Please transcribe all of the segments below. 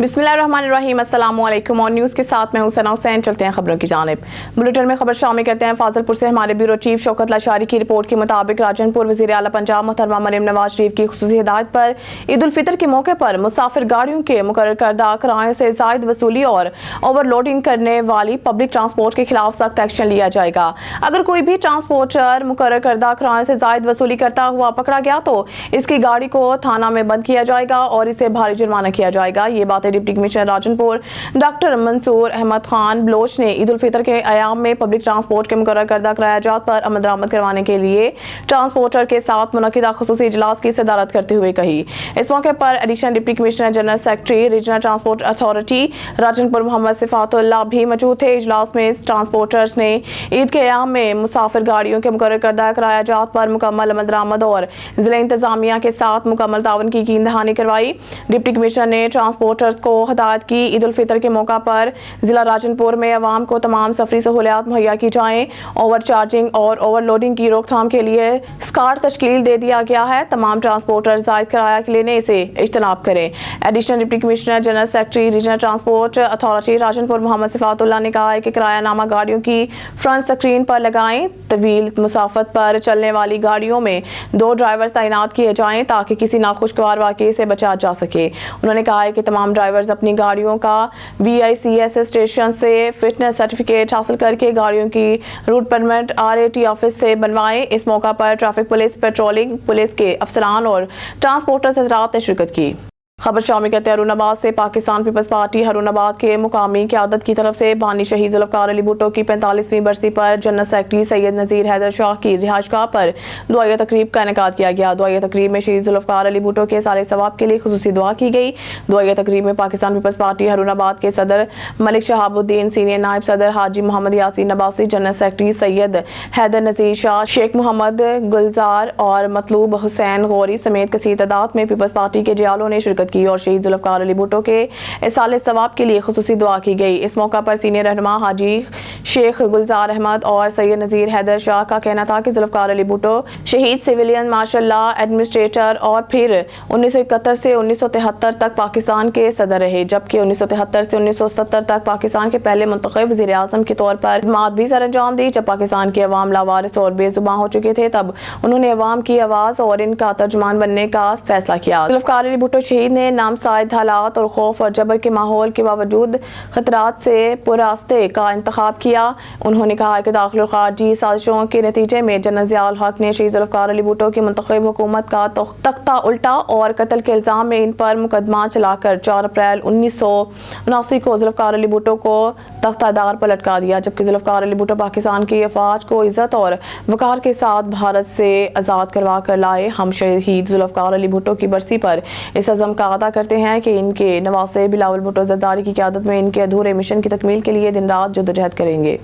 बिस्मिल्लाहिर्रहमानिर्रहीम। अस्सलाम वालेकुम। और न्यूज़ के साथ मैं हूं सना हुसैन। चलते हैं खबरों की जानिब। बुलेटिन में खबर शामिल करते हैं। फाजिलपुर से हमारे ब्यूरो चीफ शौकत लाशारी की रिपोर्ट के मुताबिक राजनपुर वज़ीर आला पंजाब मोहतरमा मरियम नवाज शरीफ की खुसूसी हिदायत पर ईद उल फितर के मौके पर मुसाफिर गाड़ियों के मुकर्रर करदा किरायों से ज़ायद वसूली और ओवरलोडिंग करने वाली पब्लिक ट्रांसपोर्ट के खिलाफ सख्त एक्शन लिया जाएगा। अगर कोई भी ट्रांसपोर्टर मुकर्रर करदा किरायों से ज़ायद वसूली करता हुआ पकड़ा गया तो इसकी गाड़ी को थाना में बंद किया जाएगा और इसे भारी जुर्माना किया जाएगा। ये बातें deputy commissioner Rajanpur doctor Mansoor Ahmad Khan Baloch ने ईद उल फितर के अयाम में पब्लिक ट्रांसपोर्ट के मुकर्रर करदा किरायाजात पर अमल दरामद करवाने के लिए ट्रांसपोर्टर के साथ मुनक्किदा खुसूसी इजलास की सदारत करते हुए कही। इस मौके पर additional deputy commissioner general secretary regional transport authority Rajanpur Muhammad Sifatullah भी मौजूद थे। इजलास में ट्रांसपोर्टर्स ने ईद के अयाम में मुसाफिर गाड़ियों के मुकर्रर करदा किरायाजात पर मुकम्मल अमल दरामद और जिला इंतजामिया के साथ मुकम्मल तावन की यकीन दहानी करवाई। डिप्टी कमिश्नर ने ट्रांसपोर्टर्स को हिदायत की ईद उल फितर के मौका पर जिला राजनपुर में अवाम को तमाम सफरी सहूलियात मुहैया की जाएं। ओवर चार्जिंग और ओवरलोडिंग की रोकथाम के लिए स्क्वाड तश्कील दे दिया गया है। तमाम ट्रांसपोर्टर जायद किराया लेने से इज्तनाब करें। Additional deputy commissioner general secretary regional transport authority Rajanpur Muhammad Sifatullah ने कहा है कि किरायानामा गाड़ियों की फ्रंट स्क्रीन पर लगाएं। तवील मुसाफत पर चलने वाली गाड़ियों में 2 ड्राइवर्स तैनात किए जाएं ताकि किसी नाखुशगवार वाक़ये से बचा जा सके। उन्होंने कहा है कि तमाम ड्राइवर्स अपनी गाड़ियों का VICS स्टेशन से फिटनेस सर्टिफिकेट हासिल करके गाड़ियों की रूट परमिट RAT ऑफिस से बनवाएं। इस मौका पर ट्रैफिक पुलिस, पेट्रोलिंग पुलिस के अफसरान और ट्रांसपोर्टर्स हज़रात ने शिरकत की। खबर शामिल करते हैं हरुणाबाद से। पाकिस्तान पीपल्स पार्टी हरुणाबाद के मुकामी क़यादत की तरफ से बानी शहीद ज़ुल्फ़िकार अली भुट्टो की 45वीं बरसी पर जनरल सेक्रेटरी सैयद नज़ीर हैदर शाह की रिहाइशगाह पर दुआया तकरीब का इनेकाद किया गया। दुआया तकरीब में शहीद ज़ुल्फ़िकार अली भुट्टो के साले सवाब के लिए खुसूसी दुआ की गई। दुआया तकरीब में पाकिस्तान पीपल्स पार्टी हरुणाबाद के सदर मलिक शहाबुद्दीन, सीनियर नायब सदर हाजी मोहम्मद यासीन नबासी, जनरल सेक्रेटरी सैयद हैदर नज़ीर शाह, शेख मोहम्मद गुलजार और मतलूब हुसैन गौरी समेत कसीर तादाद में पीपल्स पार्टी के जियालों ने शिरकत की और शहीद ज़ुल्फ़िकार अली भुट्टो के इसाले सवाब के लिए खुसूसी दुआ की गई। इस मौका पर सीनियर रहनुमा हाजी शेख गुलजार अहमद और सैयद नज़ीर हैदर शाह का कहना था कि ज़ुल्फ़िकार अली भुट्टो शहीद सिविलियन मार्शल लॉ एडमिनिस्ट्रेटर और फिर 1971 से 1973 तक पाकिस्तान के सदर रहे, जबकि 1973 से 1977 तक पाकिस्तान के पहले मुंतखब वज़ीर आज़म के तौर पर खिदमत भी सर अंजाम दी। जब पाकिस्तान के अवाम लावारिस और बेजुबान हो चुके थे तब उन्होंने अवाम की आवाज़ और इनका तर्जुमान बनने का फैसला किया। ज़ुल्फ़िकार अली भुट्टो शहीद ने नामसाइद हालात और खौफ और जबर के माहौल के बावजूद खतरात से पुरास्ते का इंतखाब किया। उन्होंने कहा कि दाखिल और खारजी साजिशों के नतीजे में जनरल ज़ियाउल हक ने शहीद ज़ुल्फ़िकार अली भुट्टो की मुंतखब हुकूमत का तख्ता उल्टा और कत्ल के इल्ज़ाम में इन पर मुकदमा चलाकर 4 अप्रैल 1979 को ज़ुल्फ़िकार अली भुट्टो को तख्तादार पर लटका दिया, जबकि ज़ुल्फ़िकार अली भुट्टो पाकिस्तान की अफवाज को इज़्ज़त और वक़ार के साथ भारत से आज़ाद करवा कर लाए। हम शहीद ज़ुल्फ़िकार अली भुट्टो की बरसी पर इस अज़म का अदा करते हैं कि इनके नवासे बिलावल भुट्टो ज़रदारी की क़यादत में इनके अधूरे मिशन की तकमील के लिए दिन रात जद्दोजहद करेंगे।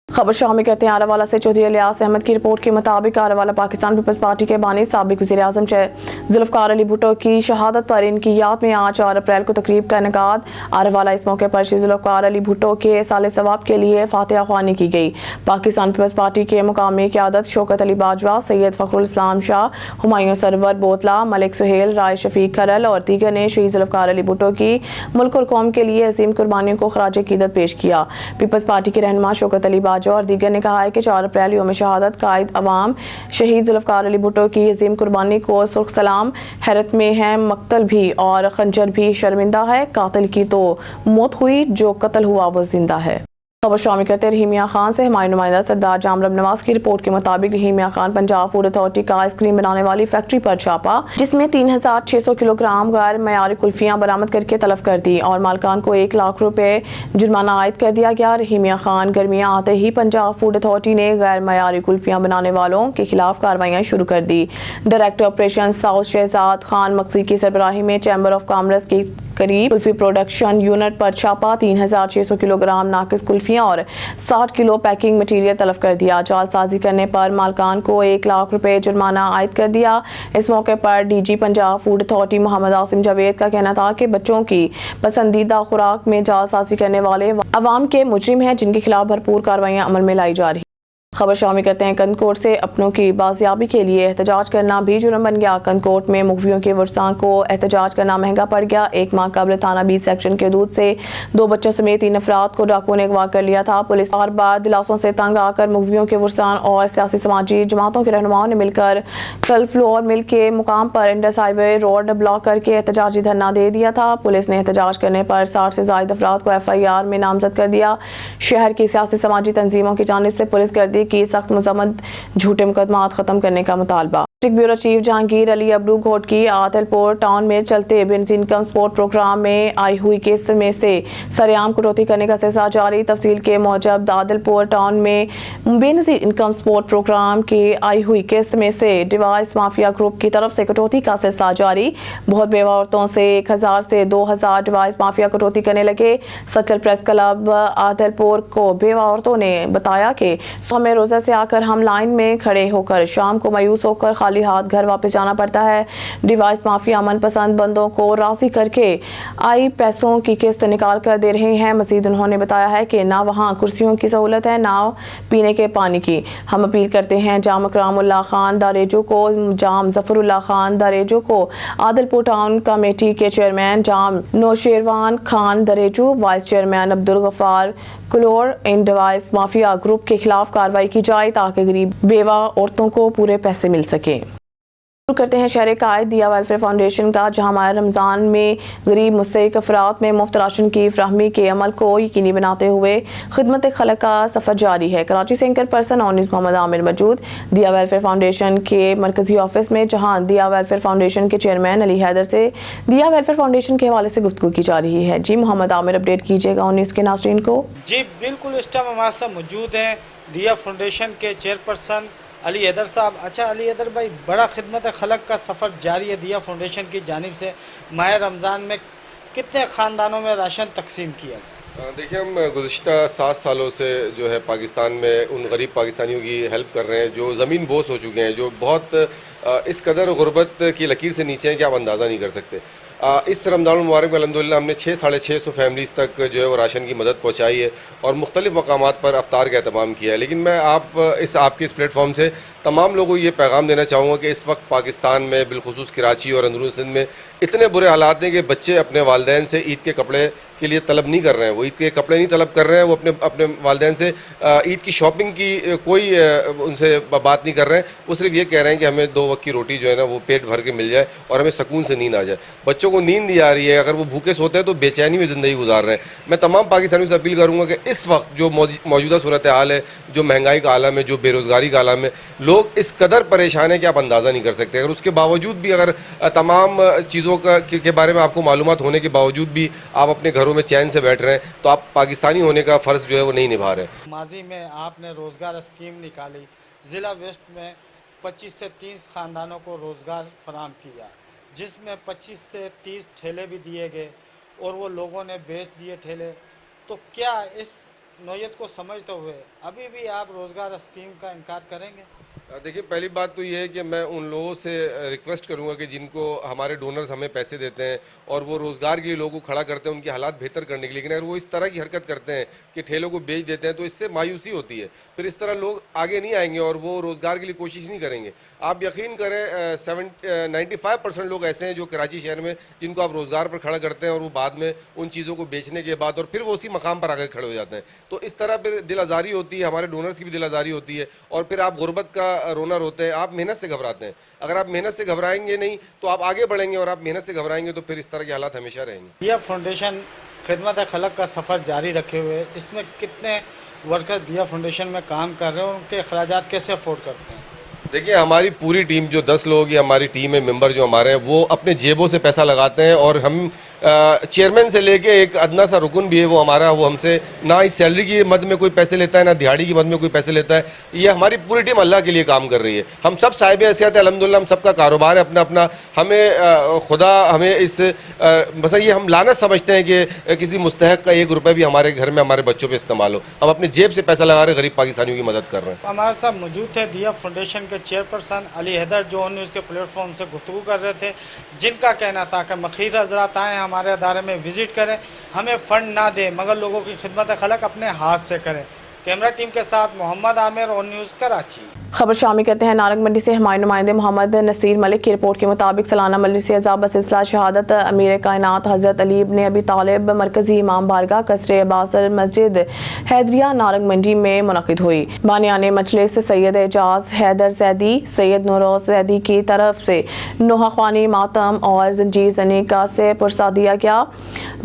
खबर शामिल करते हैं आरावाला से। चौधरी इलियास अहमद की रिपोर्ट के मुताबिक आरावाला पाकिस्तान पीपल्स पार्टी के बानी साबिक वज़ीर आज़म ज़ुल्फ़िकार अली भुट्टो की शहादत पर इनकी याद में आज 4 अप्रैल को तकरीब का इनेकाद। आरावाला इस मौके पर शहीद ज़ुल्फ़िकार अली भुट्टो के साले सवाब के लिए फातिहा ख्वानी की गई। पाकिस्तान पीपल्स पार्टी के मुकामी क़यादत शौकत अली बाजवा, सैयद फ़खरुल इस्लाम शाह, हुमायूं सरवर बोतला, मलिक सुहेल, राय शफीक खरल और दीगर ने शहीद ज़ुल्फ़िकार अली भुट्टो की मुल्क और कौम के लिए अजीम कुर्बानियों को खराज अक़ीदत पेश किया। पीपल्स पार्टी के रहनुमा शौकत अली बाजवा और दीगर ने कहा है कि 4 अप्रैल यौम शहादत कायद अवाम शहीद ज़ुल्फ़िकार अली भुट्टो की अजीम कुर्बानी को सुर्ख सलाम, हैरत में है, मक्तल भी और खंजर भी शर्मिंदा है। कातिल की तो मौत हुई, जो कत्ल हुआ वो जिंदा है। खबर शामिल करते रहीमिया खान से। हमारे नुमाइंदा सरदार जामरब नवाज की रिपोर्ट के मुताबिक रहीमिया खान पंजाब फूड अथॉरिटी का आइसक्रीम बनाने वाली फैक्ट्री पर छापा, जिसमें 3600 किलोग्राम गैर मयारी कुल्फियां बरामद करके तलब कर दी और मालकान को 1 लाख रुपए जुर्माना आयद कर दिया गया। रहीमिया खान गर्मियां आते ही पंजाब फूड अथॉरिटी ने गैर मयारी कुल्फियां बनाने वालों के खिलाफ कार्रवाइयां शुरू कर दी। Director operation south Shahzad Khan Maksi की सरबराही में चैम्बर ऑफ कॉमर्स की करीब कुल्फी प्रोडक्शन यूनिट पर छापा, 3600 किलोग्राम नाकिस कुल्फियां और 60 किलो पैकिंग मटीरियल तलब कर दिया। जालसाजी करने पर मालकान को 1 लाख रुपए जुर्माना आयद कर दिया। इस मौके पर DG Punjab food authority Mohammad Asim Javed का कहना था कि बच्चों की पसंदीदा खुराक में जालसाजी करने वाले अवाम के मुजरिम हैं, जिनके खिलाफ भरपूर कार्रवाइयां अमल में लाई जा रही। खबर शामिल करते हैं। कंदकोट से अपनों की बाजियाबी के लिए एहतजाज करना भी जुर्म बन गया। कंदकोट में मुखबियों के वर्षां को एहतजाज करना महंगा पड़ गया। एक माह कबल थाना 20 सेक्शन के दूध से 2 बच्चों समेत 3 अफराद को डाकुओं ने अगवा कर लिया था। पुलिस बार बार दिलासों से तंग आकर मुखबियों के वर्षां और सियासी समाजी जमातों के रहनुमाओं ने मिलकर कल फ्लोर मिल के मुकाम पर इंडस हाईवे रोड ब्लॉक करके एहतजाजी धरना दे दिया था। पुलिस ने एहतजाज करने पर 60 से ज्यादा अफराद को FIR में नामजद कर दिया। शहर की सियासी समाजी तंजीमों की जानिब से पुलिस गर्दी की सख्त मजम्मत, झूठे मुकदमात खत्म करने का मुतालबा। District bureau chief Jahangir Ali Abro Ghotki Adalpur town में चलते बेनजीन इनकम सपोर्ट प्रोग्राम में आई हुई किस्त में से सरेआम कटौती करने का सिलसिला जारी। तफसील के मुजब आदलपुर टाउन में बेनजीन इनकम सपोर्ट प्रोग्राम की आई हुई किस्त में से डिवाइस माफिया ग्रुप की तरफ से कटौती का सिलसिला जारी। बहुत बेवा औरतों से 1000 से 2000 डिवाइस माफिया कटौती करने लगे। सचल प्रेस क्लब आदलपुर को बेवा औरतों ने बताया कि सुबह में रोजा से आकर हम लाइन में खड़े होकर शाम को मायूस होकर खाली हाथ घर वापस जाना पड़ता है। डिवाइस माफिया मनपसंद बंदों को राजी करके आई पैसों की किस्त निकाल कर दे रहे हैं। मजीद उन्होंने बताया है कि ना वहाँ कुर्सियों की सहूलत है ना पीने के पानी की। हम अपील करते हैं जाम इकरामुल्लाह खान दारेजो को, जाम जफरुल्लाह खान दारेजो को, आदलपुर टाउन कमेटी के चेयरमैन जाम नौशेरवान खान दारेजो, वाइस चेयरमैन अब्दुल गफ्फार क्लोर इन डिवाइस माफिया ग्रुप के खिलाफ कार्रवाई की जाए ताकि गरीब बेवा औरतों को पूरे पैसे मिल सके। शुरू करते हैं शहर कायद दिया वेलफेयर फाउंडेशन का, जहां माह रमज़ान में गरीब मुस्तहिक अफराद में मुफ्त राशन की फ्राहमी के अमल को यकीनी बनाते हुए खिदमत खलक का सफ़र जारी है। कराची से anchor person on news Mohammad Aamir मौजूद दिया वेलफेयर फाउंडेशन के मरकजी ऑफिस में, जहां दिया वेलफेयर फाउंडेशन के चेयरमैन अली हैदर से दिया वेलफेयर फाउंडेशन के हवाले से गुफ्तगू की जा रही है। जी मोहम्मद आमिर, अपडेट कीजिएगा ऑन न्यूज़ के नाज़रीन को। जी बिल्कुल, इस टाइम हमारे साथ मौजूद हैं दिया फाउंडेशन के चेयरपर्सन अली हैदर साहब। अच्छा अली हैदर भाई, बड़ा खिदमत खलक का सफ़र जारी है दिया फाउंडेशन की जानिब से। माह रमज़ान में कितने ख़ानदानों में राशन तकसीम किया? देखिए, हम गुज़िश्ता 7 सालों से जो है पाकिस्तान में उन गरीब पाकिस्तानियों की हेल्प कर रहे हैं जो ज़मीन बोस हो चुके हैं, जो बहुत इस कदर गुर्बत की लकीर से नीचे हैं कि आप अंदाज़ा नहीं कर सकते। इस रमज़ान मुबारक में अल्हम्दुलिल्लाह हमने 600-650 फैमिलीज़ तक जो है वो राशन की मदद पहुँचाई है और मुख्तलिफ़ मकामात पर अफ्तार का एहतमाम किया है। लेकिन मैं आपके इस प्लेटफॉर्म से तमाम लोगों को ये पैगाम देना चाहूँगा कि इस वक्त पाकिस्तान में बिलखुसूस कराची और अंदरून सिंध में इतने बुरे हालात हैं कि बच्चे अपने वालिदैन से ईद के कपड़े के लिए तलब नहीं कर रहे हैं। वो ईद के कपड़े नहीं तलब कर रहे हैं, वो अपने वालिदैन से ईद की शॉपिंग की कोई उनसे बात नहीं कर रहे हैं। वो सिर्फ ये कह रहे हैं कि हमें 2 वक्त की रोटी जो है ना वो पेट भर के मिल जाए और हमें सुकून से नींद आ जाए। बच्चों को नींद नहीं आ रही है, अगर वो भूखे सोते हैं तो बेचैनी में ज़िंदगी गुजार रहे हैं। मैं तमाम पाकिस्तानियों से अपील करूँगा कि इस वक्त जो मौजूदा सूरत हाल है, जो महंगाई का आलम है, जो बेरोज़गारी का आलम है, लोग इस कदर परेशान है कि आप अंदाज़ा नहीं कर सकते। अगर उसके बावजूद भी अगर तमाम चीज़ों के बारे में आपको मालूमात होने के बावजूद भी आप अपने घरों में चैन से बैठ रहे हैं तो आप पाकिस्तानी होने का फ़र्ज़ जो है वो नहीं निभा रहे। माजी में आपने रोज़गार स्कीम निकाली, ज़िला वेस्ट में 25 से 30 ख़ानदानों को रोज़गार फराहम किया, जिसमें 25 से 30 ठेले भी दिए गए और वो लोगों ने बेच दिए ठेले। तो क्या इस नौयत को समझते हुए अभी भी आप रोज़गार स्कीम का इनकार करेंगे? देखिए, पहली बात तो ये है कि मैं उन लोगों से रिक्वेस्ट करूंगा कि जिनको हमारे डोनर्स हमें पैसे देते हैं और वो रोज़गार के लिए लोगों को खड़ा करते हैं उनके हालात बेहतर करने के लिए, लेकिन अगर वो इस तरह की हरकत करते हैं कि ठेलों को बेच देते हैं तो इससे मायूसी होती है। फिर इस तरह लोग आगे नहीं आएंगे और वो रोज़गार के लिए कोशिश नहीं करेंगे। आप यकीन करें 95% लोग ऐसे हैं जो कराची शहर में जिनको आप रोज़गार पर खड़ा करते हैं और वो बाद में उन चीज़ों को बेचने के बाद और फिर वो उसी मकाम पर आकर खड़े हो जाते हैं। तो इस तरह फिर दिल आज़ारी होती है, हमारे डोनर्स की भी दिल आज़ारी होती है और फिर आप गुर्बत का रोना रोते हैं। आप मेहनत से घबराते हैं। अगर आप मेहनत से घबराएंगे नहीं तो आप आगे बढ़ेंगे और आप मेहनत से घबराएंगे तो फिर इस तरह के हालात हमेशा रहेंगे। दिया फाउंडेशन खिदमत खलक का सफ़र जारी रखे हुए, इसमें कितने वर्कर्स दिया फाउंडेशन में काम कर रहे हैं और उनके अखराजात कैसे अफोर्ड करते हैं? देखिए, हमारी पूरी टीम जो 10 लोगों की हमारी टीम है, मेंबर जो हमारे हैं, वो अपने जेबों से पैसा लगाते हैं और हम चेयरमैन से लेके एक अदना सा रुकन भी है वो हमारा, वो हमसे ना इस सैलरी की मद में कोई पैसे लेता है ना दिहाड़ी की मद में कोई पैसे लेता है। ये हमारी पूरी टीम अल्लाह के लिए काम कर रही है। हम सब साहिब हैसियत है, अल्हम्दुलिल्लाह हम सबका कारोबार है अपना अपना। हमें खुदा हमें इस बस ये हम लानत समझते हैं कि किसी मुस्तहक का 1 रुपये भी हमारे घर में हमारे बच्चों पर इस्तेमाल हो। हम अपने जेब से पैसा लगा रहे गरीब पाकिस्तानियों की मदद कर रहे हैं। हमारे साथ मौजूद थे दिया फाउंडेशन के चेयरपर्सन अली हैदर, जो न्यूज़ के प्लेटफॉर्म से गुफ्तगू कर रहे थे, जिनका कहना था कि मखीर हज़रात आएँ हमारे अदारे में विज़िट करें, हमें फ़ंड ना दें मगर लोगों की खिदमत खलक अपने हाथ से करें। कैमरा टीम के साथ मोहम्मद आमिर और न्यूज़ कराची। खबर शामिल करते हैं नारंग मंडी से हमारे नुमाइंदे मोहम्मद नसीर मलिक की रिपोर्ट के मुताबिक सालाना मजलिस अज़ा बसिलसिला शहादत अमीर कायनात हज़रत अली इब्न अबी तालिब मरकजी इमाम बारगाह कसरे अब्बास मस्जिद हैदरिया नारंग मंडी में मुनक़िद हुई। बानियाने मजलिस सैयद एजाज हैदर जैदी सैयद नूरोज जैदी की तरफ से नोहा ख्वानी मातम और जंजीर जनी का से पुरसा दिया गया।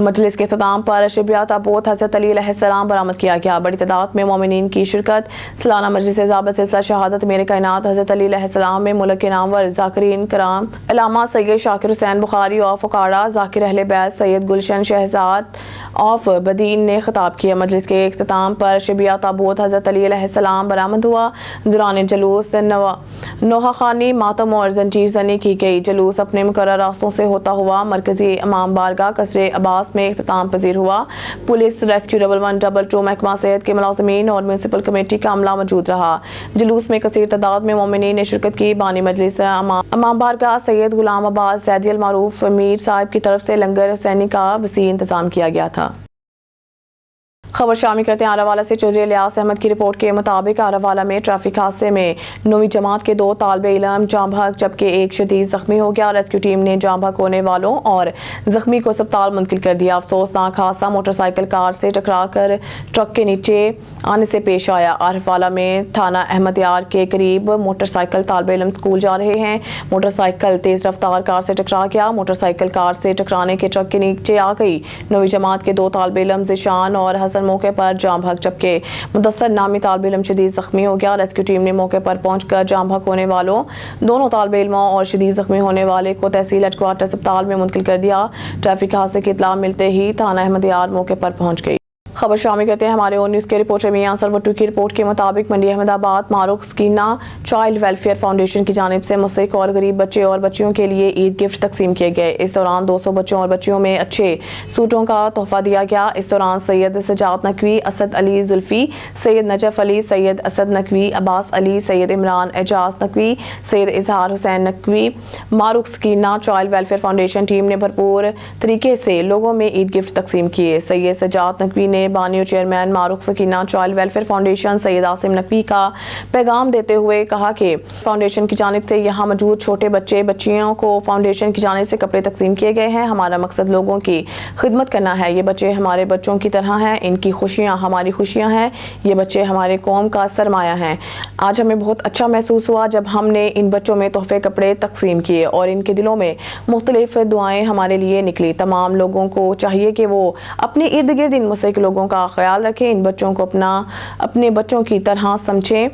मजलिस के इख्तिताम पर शिबिया ताबूत हज़रत अली अलैहिस्सलाम बरामद किया गया। बड़ी तादाद में मोमिनीन की शिरकत। सालाना मजलिस अज़ा बसिलसिला शहादत मेरे कायनात हज़रत अली अलैहिस्सलाम में मुल्क के नामवर ज़ाकिरीन कराम अल्लामा सैयद शाकिर हुसैन बुखारी ऑफ फुकारा ज़ाकिर अहले बैत सैयद गुलशन शहजाद ऑफ बदीन ने खिताब किया। मजलिस के इख्तिताम पर शिबिया ताबूत हज़रत अली अलैहिस्सलाम बरामद हुआ। दौरान जुलूस नोहा खानी मातम और जंजीर जनी की गई। जुलूस अपने मुकर्रर रास्तों से होता हुआ मरकजी इमाम बारगाह कसरे अब्बास में इख्तिताम पजीर हुआ। पुलिस रेस्क्यू 112 महकमा सेहत के मुलाज़मीन और म्यूनसिपल कमेटी का अमला मौजूद रहा। जुलूस में कसीर तादाद में मोमिनीन ने शिरकत की। बानी मजलिस इमाम बारगाह सैयद गुलाम अब्बास ज़ैदी अल मारूफ मीर साहब की तरफ से लंगर हुसैनी का वसी इंतजाम किया गया था। खबर शामिल करते हैं आरावाला से। चौधरी इलियास अहमद की रिपोर्ट के मुताबिक आरावाला में ट्रैफिक हादसे में 9वीं जमात के 2 तालिबे इल्म जाँ बहक जबकि एक शदीद जख्मी हो गया। रेस्क्यू टीम ने जाँ बहक होने वालों और जख्मी को अस्पताल मुंतकिल कर दिया। अफसोसनाक हादसा मोटरसाइकिल कार से टकरा कर ट्रक के नीचे आने से पेश आया। आरावाला में थाना अहमद यार के करीब मोटरसाइकिल तालिबे इल्म स्कूल जा रहे हैं। मोटरसाइकिल तेज रफ्तार कार से टकरा गया। मोटरसाइकिल कार से टकराने के ट्रक के नीचे आ गई। 9वीं जमात के 2 तालिबे इल्म ज़िशान और हसन मौके पर जाँ बहक जबकि मुदस्सर नामी तालिबे इल्म शदीद जख्मी हो गया। रेस्क्यू टीम ने मौके पर पहुंचकर जाँ बहक होने वालों दोनों तालिबे इल्मों और शदीद जख्मी होने वाले को तहसील हेडक्वार्टर अस्पताल में मुंतकिल कर दिया। ट्रैफिक हादसे की इत्तला मिलते ही थाना अहमद यार मौके पर पहुंच गई। खबर शामिल करते हैं हमारे और न्यूज़ के रिपोर्टर मियां सरवटू की रिपोर्ट के मुताबिक Mandi Ahmadabad Marukh Sakina child welfare foundation की जानिब से मुस्तहिक और गरीब बच्चे और बच्चियों के लिए ईद गिफ्ट तकसीम किए गए। इस दौरान 200 बच्चों और बच्चियों में अच्छे सूटों का तोहफा दिया गया। इस दौरान Syed Sajjad Naqvi Asad Ali Zulfi Syed Najaf Ali Syed Asad Naqvi Abbas Ali Syed Imran Ejaz Naqvi Syed Izhar Hussain Naqvi Marukh Sakina child welfare foundation team ने भरपूर तरीके से लोगों में ईद गिफ्ट तकसीम किए। सैयद सजात नकवी ने बानी और chairman Marukh Sakina child welfare foundation Syed Asim Naqvi का पैगाम देते हुए कहा कि फाउंडेशन की जानिब से यहाँ मौजूद छोटे बच्चे बच्चियों को फाउंडेशन की जानिब से कपड़े तकसीम किए गए हैं। हमारा मकसद लोगों की खिदमत करना है। ये बच्चे हमारे बच्चों की तरह हैं। इनकी खुशियाँ हमारी खुशियाँ हैं। ये बच्चे हमारे कौम का सरमाया हैं। आज हमें बहुत अच्छा महसूस हुआ जब हमने इन बच्चों में तोहफे कपड़े तकसीम किए और इनके दिलों में मुख्तलिफ दुआएं हमारे लिए निकली। तमाम लोगों को चाहिए कि वो अपने इर्द गिर्द इन मुस्तहिक लोगों का ख्याल रखें। इन बच्चों को अपने बच्चों की तरह समझें।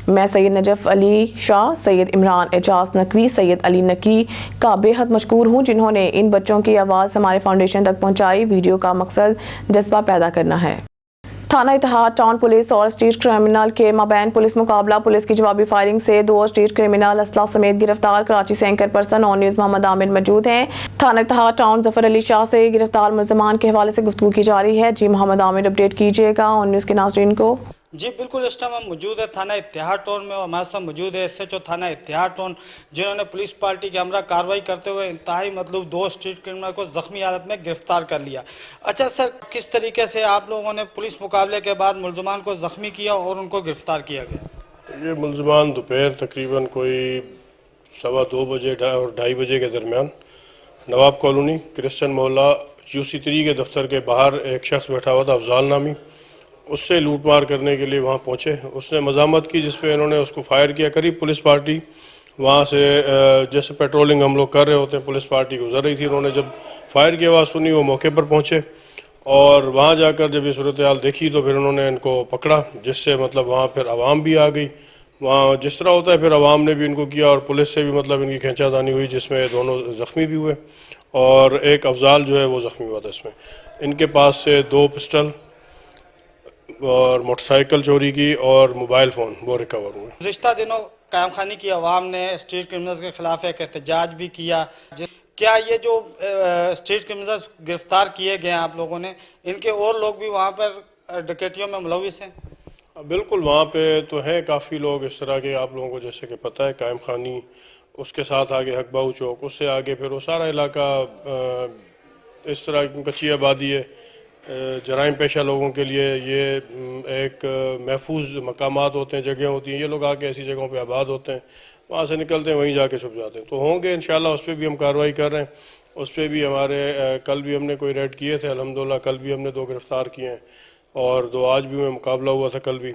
मैं सैयद नजफ अली शाह सैयद इमरान एजाज नकवी सैयद अली नकी का बेहद मशकूर हूँ जिन्होंने इन बच्चों की आवाज़ हमारे फाउंडेशन तक पहुँचाई। वीडियो का मकसद जज्बा पैदा करना है। थाना इत्तेहाद टाउन पुलिस और स्ट्रीट क्रिमिनल के माबैन पुलिस मुकाबला। पुलिस की जवाबी फायरिंग से 2 स्ट्रीट क्रिमिनल असला समेत गिरफ्तार। कराची से anchor person on news Mohammad Aamir मौजूद हैं। थाना इत्तेहाद टाउन जफर अली शाह से गिरफ्तार मुलजमान के हवाले से गुफ्तगू की जा रही है। जी मोहम्मद आमिर अपडेट कीजिएगा ऑन न्यूज़ के नाज़रीन को। जी बिल्कुल, इस टाइम हम मौजूद है थाना इत्तेहाद टाउन में और हमारे साथ मौजूद है SHO थाना इत्तेहाद टाउन जिन्होंने पुलिस पार्टी के हमरा कार्रवाई करते हुए इंतहाई मतलब 2 स्ट्रीट क्रिमिनल को जख्मी हालत में गिरफ्तार कर लिया। अच्छा सर, किस तरीके से आप लोगों ने पुलिस मुकाबले के बाद मुलजमान को जख्मी किया और उनको गिरफ्तार किया गया? ये मुलजमान दोपहर तकरीबन कोई 2:15 बजे और 2:30 बजे के दरमियान नवाब कॉलोनी क्रिश्चियन मोहल्ला UC3 के दफ्तर के बाहर एक शख्स बैठा हुआ था अफजाल नामी, उससे लूटमार करने के लिए वहाँ पहुँचे। उसने मज़ामत की जिस पे इन्होंने उसको फायर किया। करीब पुलिस पार्टी वहाँ से जैसे पेट्रोलिंग हम लोग कर रहे होते हैं, पुलिस पार्टी गुजर रही थी। उन्होंने जब फायर की आवाज़ सुनी वो मौके पर पहुँचे और वहाँ जाकर जब ये सूरत हाल देखी तो फिर उन्होंने इनको पकड़ा, जिससे मतलब वहाँ फिर आवाम भी आ गई। वहाँ जिस तरह होता है फिर आवाम ने भी इनको किया और पुलिस से भी मतलब इनकी खींचातानी हुई जिसमें दोनों ज़ख्मी भी हुए और एक अफजाल जो है वो ज़ख्मी हुआ था। इसमें इनके पास से 2 पिस्टल और मोटरसाइकिल चोरी की और मोबाइल फ़ोन वो रिकवर हुए। गुज़िश्ता दिनों कायम खानी की आवाम ने स्ट्रीट क्रिमिनल्स के खिलाफ एक एहतजाज भी किया। क्या ये जो स्ट्रीट क्रिमिनल्स गिरफ्तार किए गए हैं आप लोगों ने, इनके और लोग भी वहाँ पर डकैतियों में मुलविस हैं? बिल्कुल, वहाँ पे तो हैं काफ़ी लोग इस तरह के, आप लोगों को जैसे कि पता है कायम खानी, उसके साथ आगे हकबाऊ चौक, उससे आगे फिर वो सारा इलाका इस तरह की कच्ची आबादी है। جرائم پیشہ لوگوں کے لیے یہ ایک محفوظ مقامات ہوتے ہیں، جگہیں ہوتی ہیں. یہ لوگ آ کے ایسی جگہوں پہ آباد ہوتے ہیں، وہاں سے نکلتے ہیں، وہیں جا کے چھپ جاتے ہیں. تو ہوں گے انشاءاللہ، اس پہ بھی ہم کارروائی کر رہے ہیں. اس پہ بھی ہمارے کل بھی ہم نے کوئی ریڈ کیے تھے الحمدللہ. کل بھی ہم نے 2 گرفتار کیے ہیں اور 2 آج بھی مقابلہ ہوا تھا کل بھی،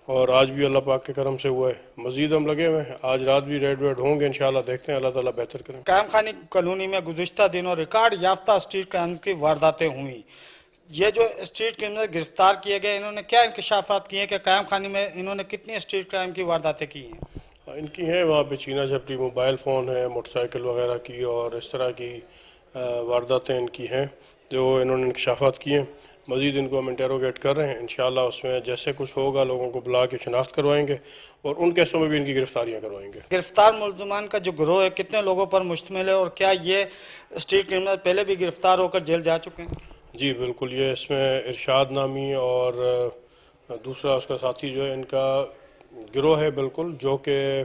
اور آج بھی اللہ پاک کے کرم سے ہوا ہے. مزید ہم لگے ہوئے ہیں، آج رات بھی ریڈ ہوں گے انشاءاللہ. دیکھتے ہیں، اللہ تعالیٰ بہتر کریں. قائم خانی کالونی میں گزشتہ دنوں ریکارڈ یافتہ اسٹریٹ کرائم کی وارداتیں ہوئیں. یہ جو اسٹریٹ کرمنل گرفتار کیے گئے، انہوں نے کیا انکشافات کیے ہیں کہ قائم خانی میں انہوں نے کتنی اسٹریٹ کرائم کی وارداتیں کی ہیں؟ ان کی ہیں وہاں پہ چینہ جھپٹی، موبائل فون ہے، موٹر سائیکل وغیرہ کی، اور اس طرح کی وارداتیں ان کی ہیں جو انہوں نے انکشافات کی ہیں. مزید ان کو ہم انٹیروگیٹ کر رہے ہیں انشاءاللہ. اس میں جیسے کچھ ہوگا لوگوں کو بلا کے شناخت کروائیں گے اور ان کیسوں میں بھی ان کی گرفتاریاں کروائیں گے. گرفتار ملزمان کا جو گروہ ہے کتنے لوگوں پر مشتمل ہے، اور کیا یہ اسٹریٹ کرمنل پہلے بھی گرفتار ہو کر جیل جا چکے ہیں؟ جی بالکل، یہ اس میں ارشاد نامی اور دوسرا اس کا ساتھی جو ہے، ان کا گروہ ہے بالکل، جو کہ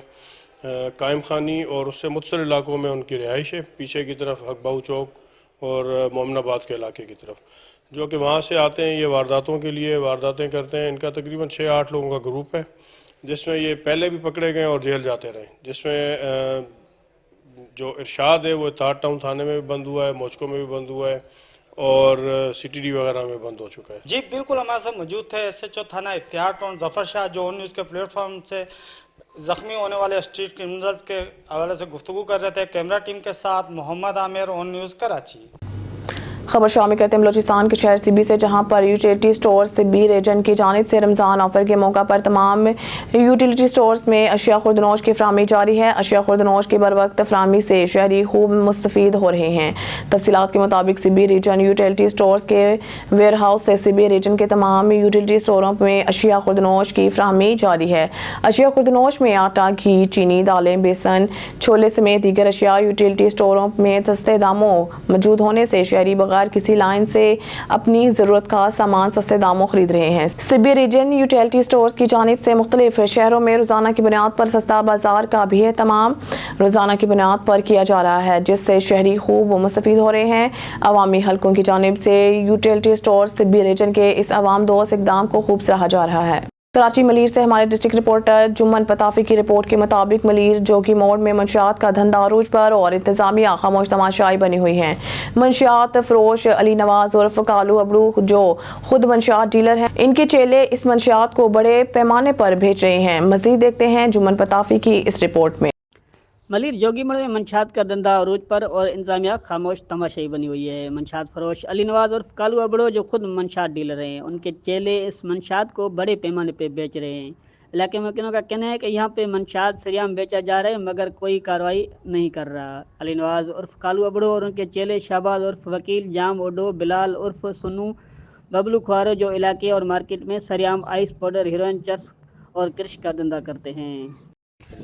قائم خانی اور اس سے متصل علاقوں میں ان کی رہائش ہے. پیچھے کی طرف حق باؤ چوک اور مومن آباد کے علاقے کی طرف، جو کہ وہاں سے آتے ہیں. یہ وارداتوں کے لیے وارداتیں کرتے ہیں. ان کا تقریباً 6-8 لوگوں کا گروپ ہے، جس میں یہ پہلے بھی پکڑے گئے اور جیل جاتے رہے. جس میں جو ارشاد ہے وہ تاٹ ٹاؤن تھانے میں بھی بند ہوا ہے، موچکو میں بھی بند ہوا ہے، اور سی ٹی ڈی وغیرہ میں بند ہو چکا ہے. جی بالکل، ہمارے ساتھ موجود تھے ایس ایچ او تھانہ اتحاد ٹاؤن ظفر شاہ، جو اون نیوز کے پلیٹ فارم سے زخمی ہونے والے اسٹریٹ کرمنلز کے حوالے سے گفتگو کر رہے تھے. کیمرہ ٹیم کے ساتھ محمد عامر، اون نیوز کراچی. خبر شامل کرتے ہیں بلوچستان کے شہر سبی سے، جہاں پر یوٹیلیٹی سٹور سبی ریجن کی جانب سے رمضان آفر کے موقع پر تمام یوٹیلیٹی سٹورز میں اشیاء خوردنوش کی فراہمی جاری ہے. اشیاء خوردنوش کی بروقت فراہمی سے شہری خوب مستفید ہو رہے ہیں. تفصیلات کے مطابق سبی ریجن یوٹیلیٹی سٹورز کے ویئر ہاؤس سے سبی ریجن کے تمام یوٹیلیٹی سٹوروں میں اشیاء خوردنوش کی فراہمی جاری ہے. اشیاء خوردنوش میں آٹا، گھی، چینی، دالیں، بیسن، چھولے سمیت دیگر اشیاء یوٹیلیٹی سٹوروں میں سستے داموں موجود ہونے سے شہری بغیر کسی لائن سے اپنی ضرورت کا سامان سستے داموں خرید رہے ہیں. سبی ریجن یوٹیلیٹی سٹورز کی جانب سے مختلف شہروں میں روزانہ کی بنیاد پر سستا بازار کا بھی اہتمام روزانہ کی بنیاد پر کیا جا رہا ہے، جس سے شہری خوب مستفید ہو رہے ہیں. عوامی حلقوں کی جانب سے یوٹیلیٹی سٹورز سبی ریجن کے اس عوام دوست اقدام کو خوب سراہا جا رہا ہے. کراچی ملیر سے ہمارے ڈسٹرکٹ رپورٹر جمن پتافی کی رپورٹ کے مطابق ملیر جوگی موڑ میں منشیات کا دھندا عروج پر اور انتظامیہ خاموش تماشائی بنی ہوئی ہیں. منشیات فروش علی نواز عرف کالو ابڑو، جو خود منشیات ڈیلر ہیں، ان کے چیلے اس منشیات کو بڑے پیمانے پر بھیج رہے ہیں. مزید دیکھتے ہیں جمن پتافی کی اس رپورٹ میں. ملیر جوگی مڑ میں منشیات کا دھندا عروج پر اور انتظامیہ خاموش تماشائی بنی ہوئی ہے. منشیات فروش علی نواز عرف کالو ابڑو، جو خود منشیات ڈیلر ہیں، ان کے چیلے اس منشیات کو بڑے پیمانے پہ بیچ رہے ہیں. علاقے مکینوں کا کہنا ہے کہ یہاں پہ منشیات سریعام بیچا جا رہا ہے مگر کوئی کارروائی نہیں کر رہا. علی نواز عرف کالو ابڑو اور ان کے چیلے شہباز عرف وکیل، جام اوڈو، بلال عرف سنو، ببلو خوارو، جو علاقے اور مارکیٹ میں سریعام آئس پاؤڈر، ہیروئن، چرس اور کرش کا دھندا کرتے ہیں.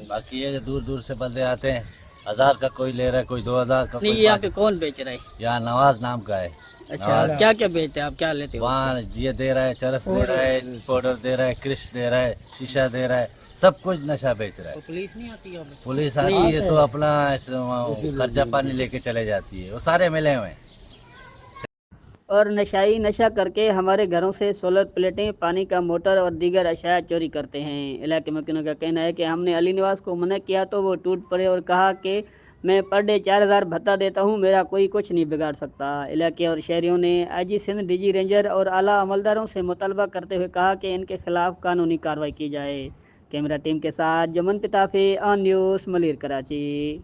باقی یہ دور دور سے بندے آتے ہیں، 1000 کا کوئی لے رہا ہے، کوئی 2000 کا. نہیں، یہاں پہ کون بیچ رہا ہے؟ یہاں نواز نام کا ہے. اچھا، کیا کیا بیچتے ہیں آپ؟ کیا لیتے ہیں؟ وہاں یہ دے رہا ہے، چرس دے رہا ہے، پاؤڈر دے رہا ہے، کرش دے رہا ہے، شیشہ دے رہا ہے، سب کچھ نشہ بیچ رہا ہے. پولیس نہیں آتی ہے؟ پولیس آتی ہے تو اپنا خرچہ پانی لے کے چلے جاتی ہے. وہ سارے ملے ہوئے ہیں. اور نشہ کر کے ہمارے گھروں سے سولر پلیٹیں، پانی کا موٹر اور دیگر اشیاء چوری کرتے ہیں. علاقے مکینوں کا کہنا ہے کہ ہم نے علی نواز کو منع کیا تو وہ ٹوٹ پڑے اور کہا کہ میں پر ڈے 4000 بھتہ دیتا ہوں، میرا کوئی کچھ نہیں بگاڑ سکتا. علاقے اور شہریوں نے آئی جی سندھ، ڈی جی رینجر اور اعلیٰ عملداروں سے مطالبہ کرتے ہوئے کہا کہ ان کے خلاف قانونی کارروائی کی جائے. کیمرہ ٹیم کے ساتھ جمن پتافی، آن نیوز، ملیر، کراچی.